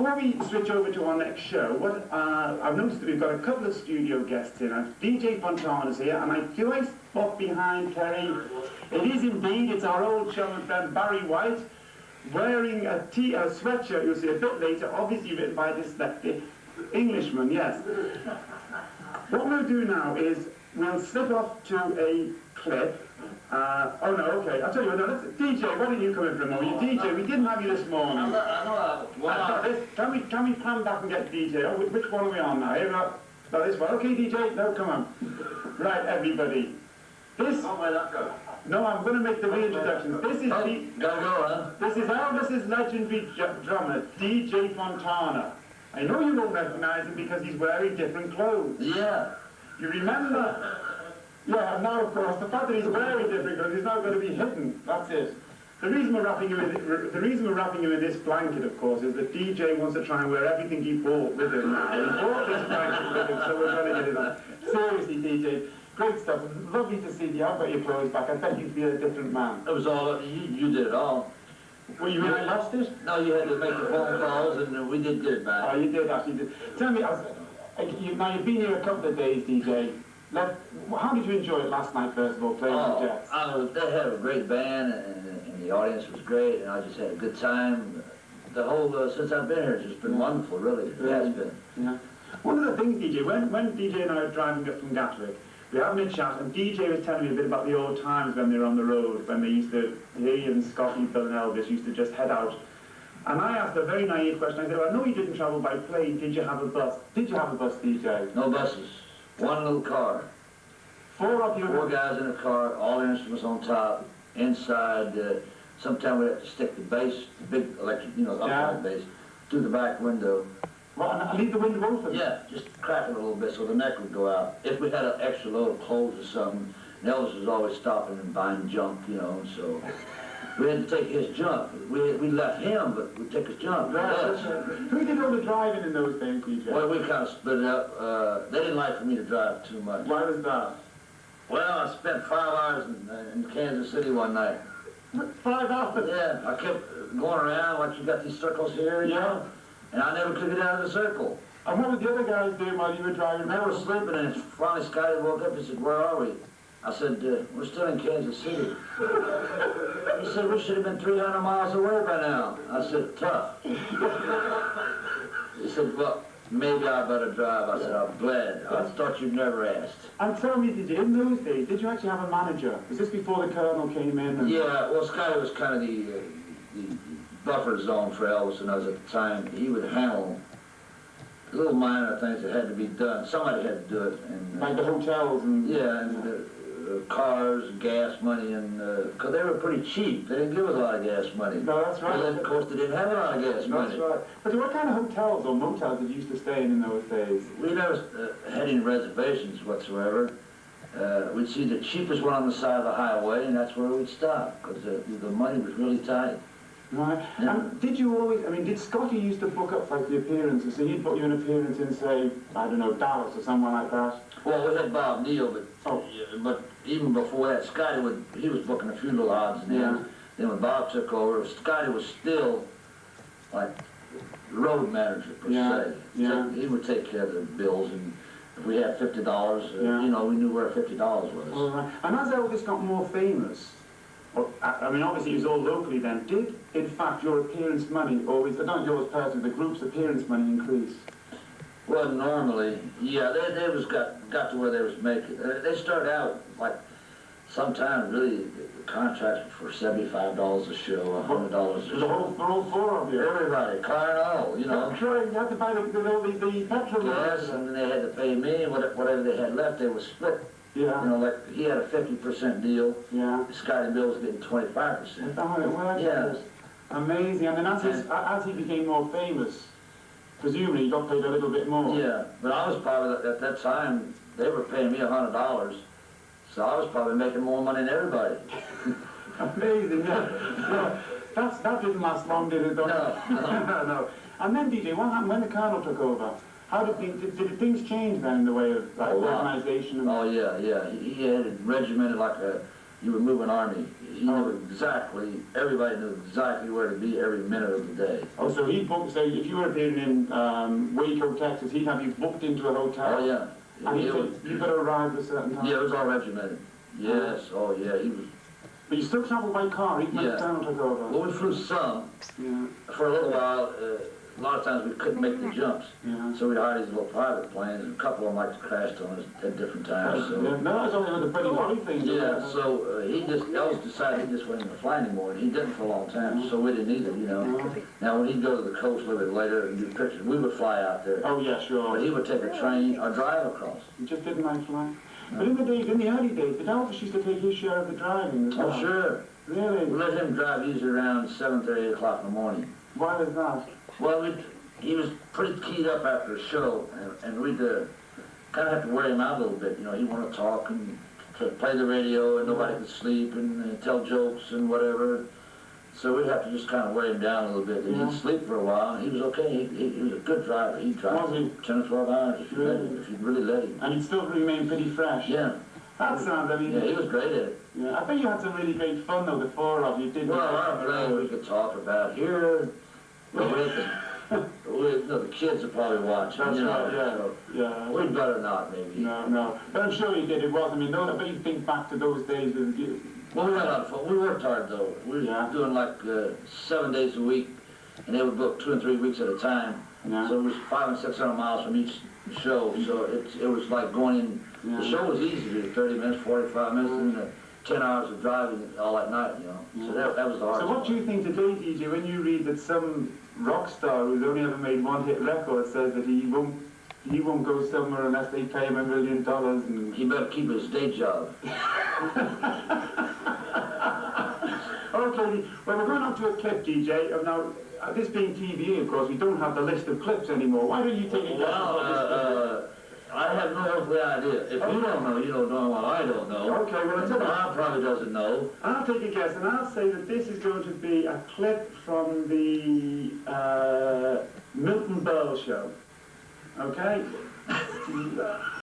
before we switch over to our next show, I've noticed that we've got a couple of studio guests in. DJ Fontana's here, and I spot behind Kerry. It is indeed, it's our old chum and friend Barry White, wearing a sweatshirt you'll see a bit later, obviously written by a dyslexic Englishman, yes. What we'll do now is we'll slip off to a clip. Oh no, okay, I'll tell you what, no, DJ, why didn't you come in for a moment? You DJ, we didn't have you this morning. I know. Can we plan back and get DJ? Oh, which one are we on now? Here we are. No, this one. Okay, DJ, no, come on. Right, everybody. This... Oh, where'd that go? No, I'm going to make the reintroductions. This is This is Elvis's legendary drummer, DJ Fontana. I know you won't recognise him because he's wearing different clothes. Yeah. You remember? Yeah, and now of course the fact that he's wearing different clothes is now going to be hidden. That's it. The reason we're wrapping him in this blanket, of course, is that DJ wants to try and wear everything he bought with him now. He bought this blanket with him, so we're trying to get it on. Seriously, DJ. Great stuff. Lovely to see you. I've got your clothes back. I bet you'd be a different man. It was all, you did it all. Well, you really lost it? No, you had to make the phone calls and we did get it back. Oh, you did actually. Tell me, now you've been here a couple of days, DJ. How did you enjoy it last night, first of all, playing the Jets? They had a great band and the audience was great and I just had a good time. The whole, since I've been here, it's just been wonderful, really. It has been. Yeah. One of the things, DJ, when DJ and I were driving up from Gatwick, we were having a chat, and DJ was telling me a bit about the old times when they were on the road, when they used to, he and Scotty, Bill and Elvis used to just head out. And I asked a very naive question. I said, well, I know you didn't travel by plane. Did you have a bus? Did you have a bus, DJ? No buses. One little car. Four guys in a car, all the instruments on top, inside. Sometimes we have to stick the bass, the big electric, upright bass, through the back window. Well, and leave the window open? Yeah, just crack it a little bit so the neck would go out. If we had an extra load of clothes or something, and Elvis was always stopping and buying junk, so we had to take his junk. We left him, but we took his junk. Right. Who did all the driving in those days, DJ? Well, we kind of split it up. They didn't like for me to drive too much. Why was that? Well, I spent 5 hours in Kansas City one night. 5 hours? Yeah, I kept going around, like you got these circles here, you know? And I never could get out of the circle. And what were the other guys doing while you were driving? They were sleeping, and finally Scotty woke up and said, where are we? I said, we're still in Kansas City. He said, we should have been 300 miles away by now. I said, tough. He said, well, maybe I better drive. I said, I'm glad. I thought you'd never asked. And tell me, in those days, did you actually have a manager? Was this before the Colonel came in? And... Yeah, well, Scotty was kind of the buffer zone for Elvis and us at the time. He would handle little minor things that had to be done. Somebody had to do it. And, like the hotels and... Yeah, and cars, gas money, and... Because they were pretty cheap. They didn't give us a lot of gas money. No, that's right. Of course, they didn't have a lot of gas money. That's right. But what kind of hotels or motels did you used to stay in those days? We never had any reservations whatsoever. We'd see the cheapest one on the side of the highway, and that's where we'd stop, because the money was really tight. Right. Yeah. And did you always, did Scotty used to book up like the appearances? So he'd book you an appearance in, say, I don't know, Dallas or somewhere like that? Well, we had Bob Neal, but even before that, Scotty he was booking a few little odds and ends. Then when Bob took over, Scotty was still like road manager per se. Yeah. So he would take care of the bills, and if we had $50, we knew where $50 was. All right. And as Elvis got more famous, obviously it was all locally then, did, in fact, your appearance money always, not yours personally, the group's appearance money increase? Well, normally, yeah, they got to where they was making, they started out, like, sometimes really, the contracts were for $75 a show, $100 a show. The whole four of you? Everybody, car and all, That's right, you had to buy the petrol. Yes, and then they had to pay me, whatever they had left, they would split. Yeah. Like he had a 50% deal. Yeah. Scotty Bill was getting 25%. That's how it worked. Yeah. Amazing. And then as he became more famous, presumably he got paid a little bit more. Yeah, but I was probably, at that time, they were paying me $100, so I was probably making more money than everybody. Amazing, yeah. That didn't last long, did it? No. No. And then, DJ, what happened when the Colonel took over? How did things change then in the way of organisation? Oh yeah. He had it regimented like a you would move an army. He knew exactly, everybody knew exactly where to be every minute of the day. Oh, so he'd book, so if you were appearing in Waco, Texas, he'd have you booked into a hotel? Oh, yeah. And he'd say, you've got to arrive at a certain time? Yeah, it was all regimented. Yes, oh yeah, he was. But you still travel by car, even when the town took over? Well, we flew some. Yeah. For a little while, a lot of times we couldn't make the jumps. Yeah. So we'd hire these little private planes, and a couple of them like to crash on us at different times. So. Yeah. No, that's only with the pretty lorry thing. Yeah, so Elvis decided he just wasn't going to fly anymore, and he didn't for a long time, so we didn't either, you know. Now, when he'd go to the coast a little bit later and do pictures, we would fly out there. Oh, yeah, sure. But he would take a train or drive across. You just didn't like flying? But in the days, in the early days, did Elvis used to take his share of the driving as well? Oh, sure. Really? We let him drive usually around 7:30, 8 o'clock in the morning. Why was that? Well, he was pretty keyed up after a show, and we'd kind of have to wear him out a little bit. You know, he wanted to talk and to play the radio, and nobody could sleep, and tell jokes and whatever. So we'd have to just kind of wear him down a little bit. And he'd sleep for a while, and he was okay. He was a good driver. He'd drive 10 or 12 hours if you'd really let him. And he'd still remain pretty fresh? Yeah. That sounds, I mean... Yeah, he was great at it. Yeah, I bet you had some really great fun, though, the four of you, didn't you? Well, our plane we could talk about here. The kids are probably watching. That's right, yeah. So yeah. We'd better not, maybe. No. But I'm sure you did. It was. I mean, I bet you think back to those days with you. Well, we had a lot of fun. We worked hard, though. We were doing like 7 days a week, and they would book 2 and 3 weeks at a time. Yeah. So it was 500 and 600 miles from each show. So it was like going in. Yeah. The show was easy to do, 30 minutes, 45 minutes, and 10 hours of driving all that night, you know. Yeah. So that was the hardest. So what do you think today, DJ, when you read that some rock star who's only ever made one hit record says that he won't go somewhere unless they pay him $1 million and... He better keep his day job. Okay, well, we're going on to a clip, DJ. Now, this being TVE, of course, we don't have the list of clips anymore. Why don't you take a guess? Well, I have no earthly idea. If you don't know, you don't know what I don't know. Okay, well, Bob probably doesn't know. I'll take a guess, and I'll say that this is going to be a clip from the Milton Berle show. Okay?